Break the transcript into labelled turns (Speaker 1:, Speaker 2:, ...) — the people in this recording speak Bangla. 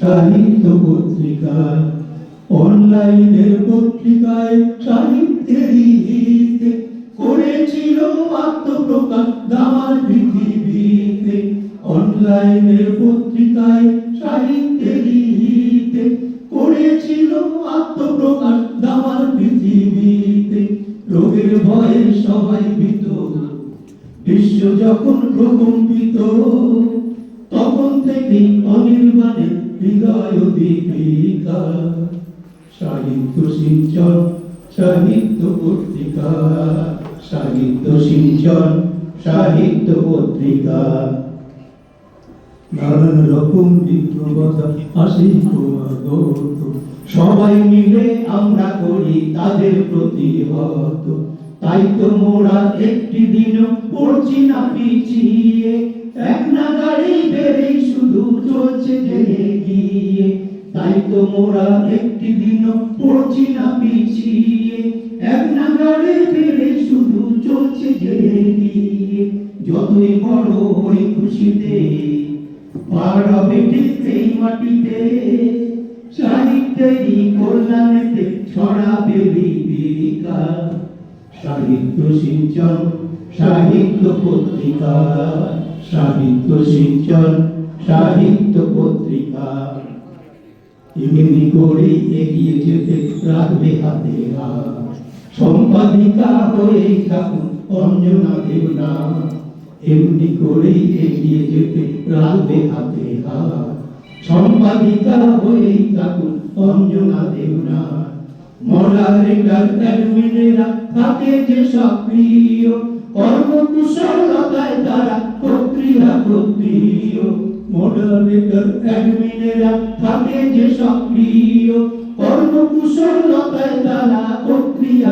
Speaker 1: সাহিত্য পত্রিকায়, অনলাইনের পত্রিকায় সাহিত্যের হিতে করেছিল আত্মপ্রকাশ দামার পৃথিবীতে। অনলাইনের পত্রিকায় সাহিত্যের হিতে করেছিল আত্মপ্রকাশ দামার পৃথিবীতে। রোগের ভয়ে সবাই ভীত, বিশ্ব যখন প্রকম্পিত, তখন থেকে অনির্বাণের হৃদয় দীপিকা। সাহিত্য সিঞ্চন সাহিত্য পত্রিকা, সাহিত্য সিঞ্চন সাহিত্য পত্রিকা। নানান রকম বিপ্লবতা আসি ক্রমাগত, সবাই মিলে আমরা করি তাদের প্রতিহত। তাই তো মোরা একটি দিনও পড়ছি না পিছিয়ে, এক নাগাড়ে বেড়ে শুধু চলছে জেগে গিয়ে। তাই তো মোরা একটি দিনও পড়ছি না পিছিয়ে, এক নাগাড়ে বেড়ে শুধু চলছে জেগে গিয়ে। যতই বড় হই খুশিতে পার হবে ঠিক এই মাটিতে, সাহিত্যেরই কল্যাণেতে ছড়াবে লিপিকা। সাহিত্য সিঞ্চন সাহিত্য পত্রিকা, সাহিত্য সিঞ্চন সাহিত্য পত্রিকা। এমনি করে এগিয়ে যেতে রাখবে হাতে হাত, সম্পাদিকা হয়ে থাকুন অঞ্জনা দেবনাথ। এমনি করে এগিয়ে যেতে রাখবে হাতে হাত, সম্পাদিকা হয়ে থাকুন অঞ্জনা দেবনাথ। মডারেটর অ্যাডমিনেরা থাকে যে সক্রিয়, কর্মকুশলতায় তারা প্রক্রিয়া। মডারেটর অ্যাডমিনেরা থাকে যে সক্রিয়, কর্মকুশলতায় তারা প্রক্রিয়া।